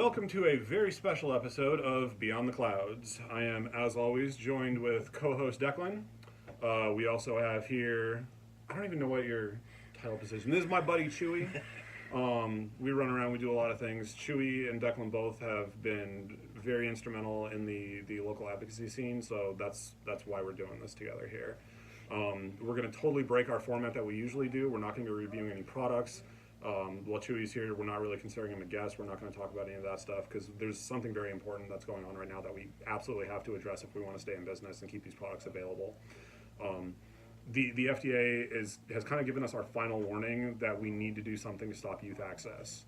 Welcome to a very special episode of Beyond the Clouds. I am, as always, joined with co-host Declan. We also have here, I don't even know what your title position. This is my buddy Chewy. We run around, we do a lot of things. Chewy and Declan both have been very instrumental in the local advocacy scene, so that's why we're doing this together here. We're going to totally break our format that we usually do. We're not going to be reviewing any products. While Chewy's here, we're not really considering him a guest. We're not going to talk about any of that stuff because there's something very important that's going on right now that we absolutely have to address if we want to stay in business and keep these products available. The FDA has kind of given us our final warning that we need to do something to stop youth access.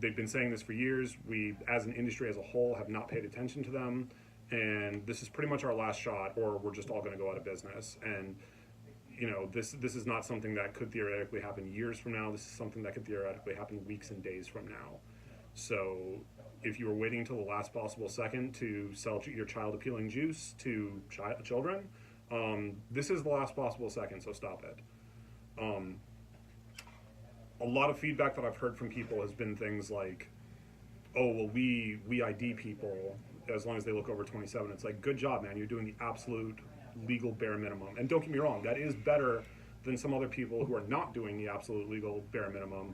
They've been saying this for years. We, as an industry as a whole, have not paid attention to them, and this is pretty much our last shot, or we're just all going to go out of business. And you know, this is not something that could theoretically happen years from now. This is something that could theoretically happen weeks and days from now. So if you were waiting until the last possible second to sell your child-appealing juice to children, this is the last possible second, so stop it. A lot of feedback that I've heard from people has been things like, oh, well, we ID people as long as they look over 27. It's like, good job, man. You're doing the absolute legal bare minimum. And don't get me wrong, that is better than some other people who are not doing the absolute legal bare minimum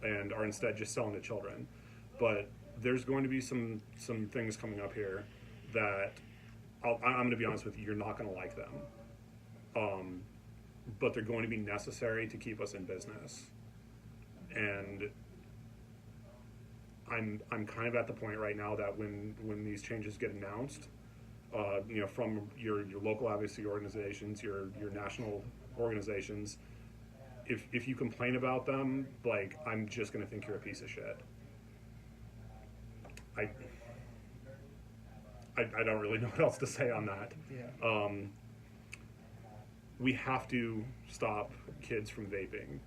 and are instead just selling to children. But there's going to be some things coming up here that I'm going to be honest with you, you're not going to like them. But they're going to be necessary to keep us in business. And I'm kind of at the point right now that when these changes get announced, from your local advocacy organizations, your national organizations, if you complain about them, like, I'm just going to think you're a piece of shit. I don't really know what else to say on that. Yeah. We have to stop kids from vaping.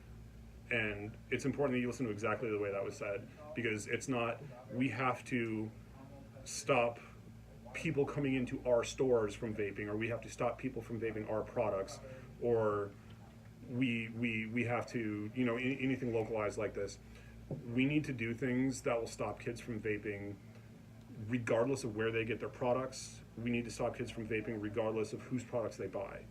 And it's important that you listen to exactly the way that was said, because it's not, we have to stop people coming into our stores from vaping, or we have to stop people from vaping our products, or we have to, anything localized like this. We need to do things that will stop kids from vaping regardless of where they get their products. We need to stop kids from vaping regardless of whose products they buy.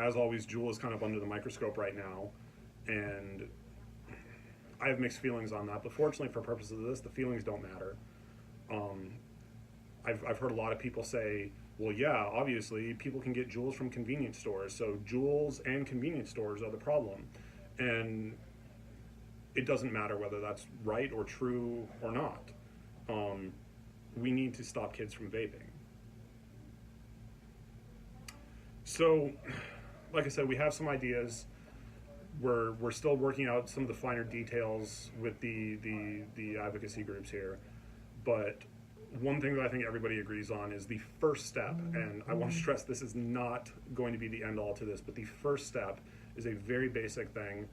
As always, Juul is kind of under the microscope right now, and I have mixed feelings on that, but fortunately for purposes of this, the feelings don't matter. I've heard a lot of people say, well, yeah, obviously people can get Juuls from convenience stores, so Juuls and convenience stores are the problem. And it doesn't matter whether that's right or true or not. We need to stop kids from vaping. So, like I said, we have some ideas. We're still working out some of the finer details with the advocacy groups here. But one thing that I think everybody agrees on is the first step, and I want to stress this is not going to be the end all to this, but the first step is a very basic thing.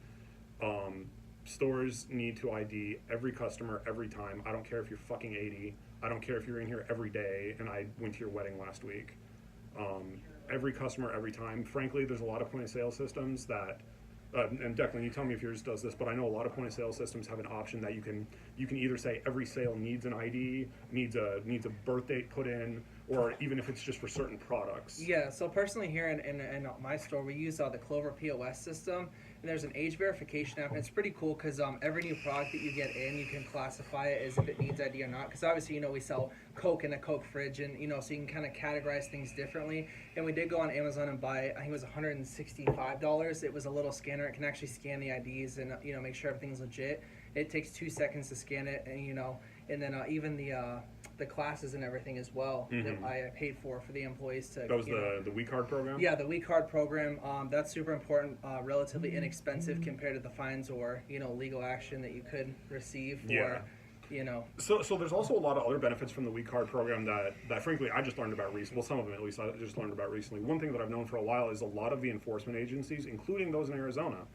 Stores need to ID every customer every time. I don't care if you're fucking 80. I don't care if you're in here every day and I went to your wedding last week. Every customer every time. Frankly, there's a lot of point of sale systems that and Declan, you tell me if yours does this, but I know a lot of point of sale systems have an option that you can either say every sale needs an ID, needs a birth date put in, or even if it's just for certain products. Yeah, so personally here in my store, we use the Clover POS system, and there's an age verification app, and it's pretty cool because every new product that you get in, you can classify it as if it needs ID or not, because obviously, we sell Coke in a Coke fridge, and, so you can kind of categorize things differently. And we did go on Amazon and buy, I think it was $165. It was a little scanner. It can actually scan the IDs and, make sure everything's legit. It takes 2 seconds to scan it, and, and then even the classes and everything as well that I paid for the employees to. That was the WeCard program? Yeah, the WeCard program. That's super important, relatively inexpensive compared to the fines or, legal action that you could receive for, So there's also a lot of other benefits from the WeCard program that frankly I just learned about recently. Well, some of them at least I just learned about recently. One thing that I've known for a while is a lot of the enforcement agencies, including those in Arizona,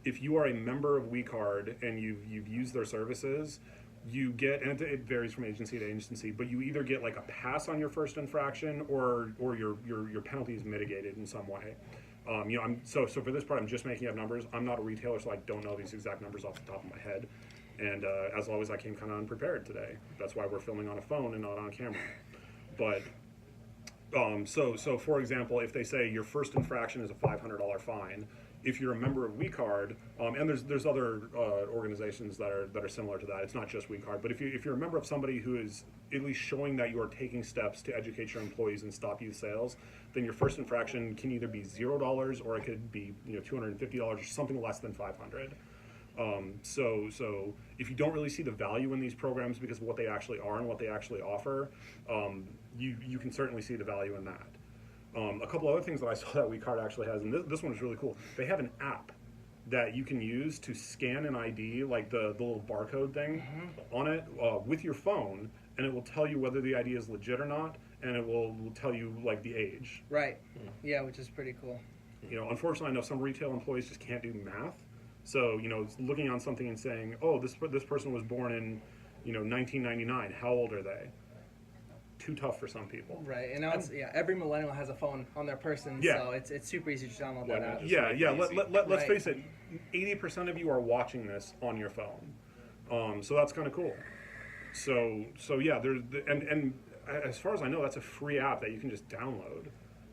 if you are a member of WeCard and you've used their services, you get, and it varies from agency to agency, but you either get like a pass on your first infraction or your penalty is mitigated in some way. So for this part, I'm just making up numbers. I'm not a retailer, so I don't know these exact numbers off the top of my head. And as always, I came kind of unprepared today. That's why we're filming on a phone and not on camera. But so for example, if they say your first infraction is a $500 fine, if you're a member of WeCard, and there's other organizations that are similar to that. It's not just WeCard, but if you're a member of somebody who is at least showing that you are taking steps to educate your employees and stop youth sales, then your first infraction can either be $0 or it could be $250 or something less than $500. So if you don't really see the value in these programs because of what they actually are and what they actually offer, you can certainly see the value in that. A couple other things that I saw that WeCard actually has, and this one is really cool. They have an app that you can use to scan an ID, like the little barcode thing on it with your phone, and it will tell you whether the ID is legit or not, and it will tell you like the age. Right. Yeah, which is pretty cool. Unfortunately, I know some retail employees just can't do math. So, looking on something and saying, oh, this person was born in, 1999. How old are they? Too tough for some people. Right, and now every millennial has a phone on their person, so it's super easy to download that app. Let's face it, 80% of you are watching this on your phone, so that's kind of cool. So yeah, and as far as I know, that's a free app that you can just download.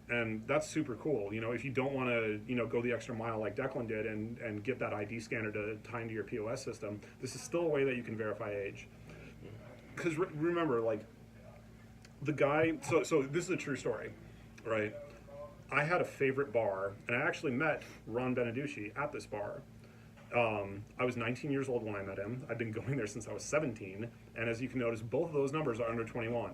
And that's super cool. If you don't want to, go the extra mile like Declan did and get that ID scanner to tie into your POS system, this is still a way that you can verify age. Because remember, like, the guy, so this is a true story, right? I had a favorite bar, and I actually met Ron Beneducci at this bar. I was 19 years old when I met him. I've been going there since I was 17, and as you can notice, both of those numbers are under 21.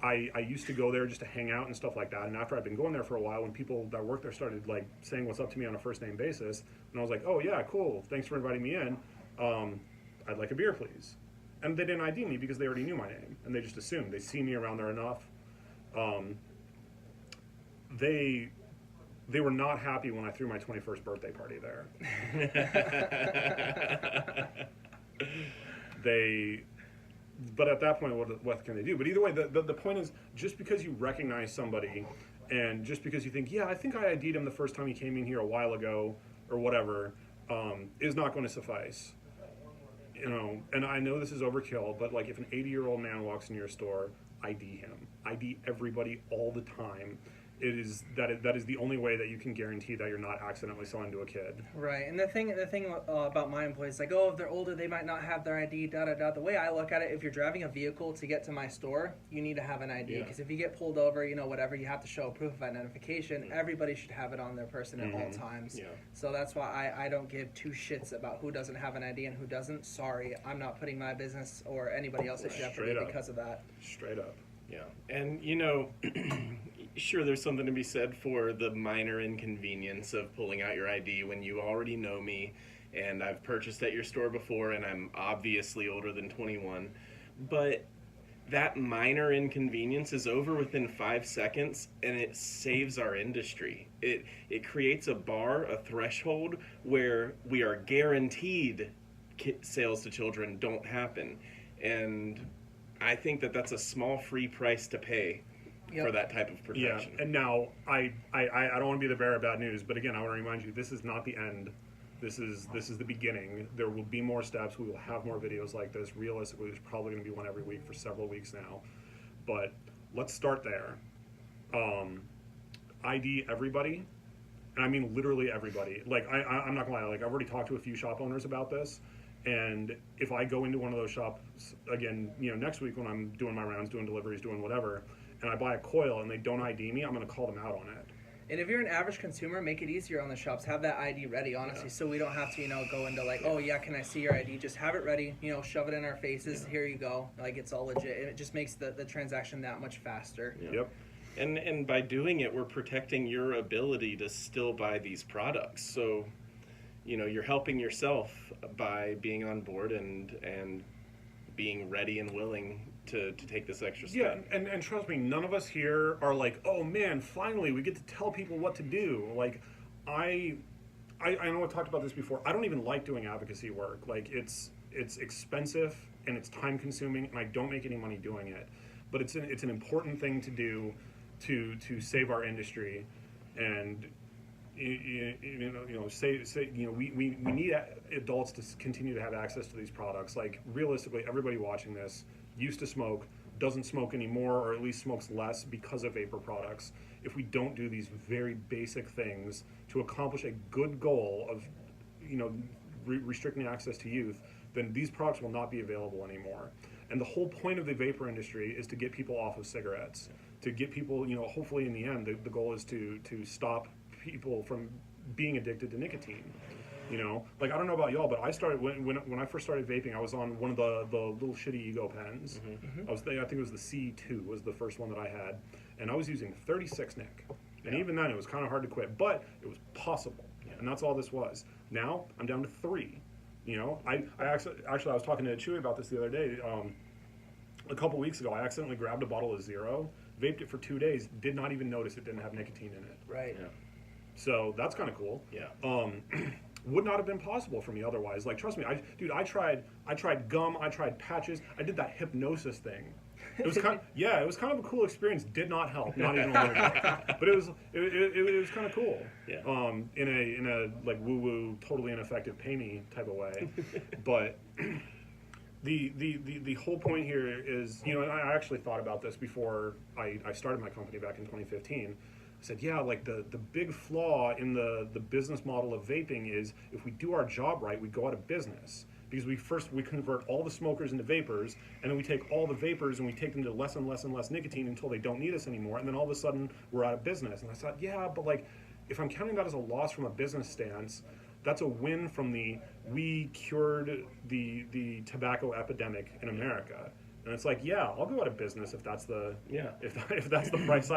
I used to go there just to hang out and stuff like that, and after I'd been going there for a while, when people that worked there started like saying what's up to me on a first name basis, and I was like, oh yeah, cool, thanks for inviting me in, I'd like a beer please. And they didn't ID me because they already knew my name, and they just assumed. They see me around there enough. They were not happy when I threw my 21st birthday party there. But at that point, what can they do? But either way, the point is, just because you recognize somebody, and just because you think, yeah, I think I ID'd him the first time he came in here a while ago, or whatever, is not going to suffice. And I know this is overkill, but like if an 80-year-old man walks into your store, ID him. ID everybody all the time. That is the only way that you can guarantee that you're not accidentally selling to a kid. Right, and the thing about my employees, like, oh, if they're older, they might not have their ID, da-da-da. The way I look at it, if you're driving a vehicle to get to my store, you need to have an ID, because if you get pulled over, whatever, you have to show proof of identification. Everybody should have it on their person at all times. So that's why I don't give two shits about who doesn't have an ID and who doesn't. Sorry, I'm not putting my business or anybody else at jeopardy because of that. Straight up. Yeah, and sure, there's something to be said for the minor inconvenience of pulling out your ID when you already know me and I've purchased at your store before and I'm obviously older than 21. But that minor inconvenience is over within 5 seconds, and it saves our industry. It creates a bar, a threshold, where we are guaranteed sales to children don't happen. And I think that that's a small free price to pay for that type of protection. Yeah, and now I don't want to be the bearer of bad news, but again, I want to remind you, this is not the end. This is the beginning. There will be more steps. We will have more videos like this. Realistically, there's probably going to be one every week for several weeks now. But let's start there. ID everybody, and I mean literally everybody. Like I'm not gonna lie. Like I've already talked to a few shop owners about this. And if I go into one of those shops again, next week when I'm doing my rounds, doing deliveries, doing whatever, and I buy a coil and they don't ID me, I'm going to call them out on it. And if you're an average consumer, make it easier on the shops. Have that ID ready, honestly, so we don't have to, go into like, oh yeah, can I see your ID? Just have it ready, shove it in our faces. Here you go. Like it's all legit. And it just makes the transaction that much faster. Yep. And by doing it, we're protecting your ability to still buy these products. So, you're helping yourself by being on board and being ready and willing to take this extra step. Yeah, and trust me, none of us here are like, oh man, finally we get to tell people what to do. Like, I know I've talked about this before. I don't even like doing advocacy work. Like, it's expensive and it's time consuming, and I don't make any money doing it. But it's an important thing to do to save our industry. and we need adults to continue to have access to these products. Like realistically, everybody watching this used to smoke, doesn't smoke anymore, or at least smokes less because of vapor products. If we don't do these very basic things to accomplish a good goal of, restricting access to youth, then these products will not be available anymore. And the whole point of the vapor industry is to get people off of cigarettes, to get people, hopefully in the end, the goal is to stop people from being addicted to nicotine. Like I don't know about y'all, but I started when I first started vaping. I was on one of the little shitty ego pens. I think it was the C2 was the first one that I had, and I was using 36 nic, and even then it was kind of hard to quit, but it was possible, and that's all this was. Now I'm down to 3. I actually I was talking to Chewy about this the other day. A couple weeks ago, I accidentally grabbed a bottle of Zero, vaped it for 2 days, did not even notice it didn't have nicotine in it. Right. Yeah. So that's kind of cool. Yeah. Would not have been possible for me otherwise. Like, trust me, I tried gum, I tried patches, I did that hypnosis thing. It was kind of a cool experience. Did not help, not even a little bit. But it was kind of cool. Yeah. In a like woo woo, totally ineffective, pay me type of way. But the whole point here is, and I actually thought about this before I started my company back in 2015. I said, yeah, like the big flaw in the business model of vaping is if we do our job right, we go out of business. Because we convert all the smokers into vapors, and then we take all the vapors and we take them to less and less and less nicotine until they don't need us anymore, and then all of a sudden we're out of business. And I thought, yeah, but like if I'm counting that as a loss from a business stance, that's a win from we cured the tobacco epidemic in America. And it's like, yeah, I'll go out of business if that's the if that's the price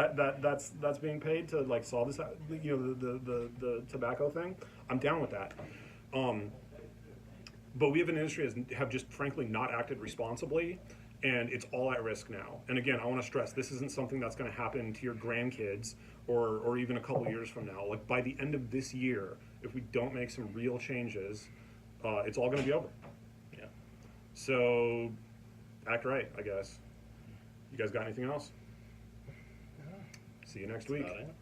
that's being paid to like solve this, the tobacco thing. I'm down with that. But we have an industry that have just frankly not acted responsibly, and it's all at risk now. And again, I want to stress this isn't something that's going to happen to your grandkids or even a couple years from now. Like by the end of this year, if we don't make some real changes, it's all going to be over. Yeah. So. Act right, I guess. You guys got anything else? No. See you next week. That's about it.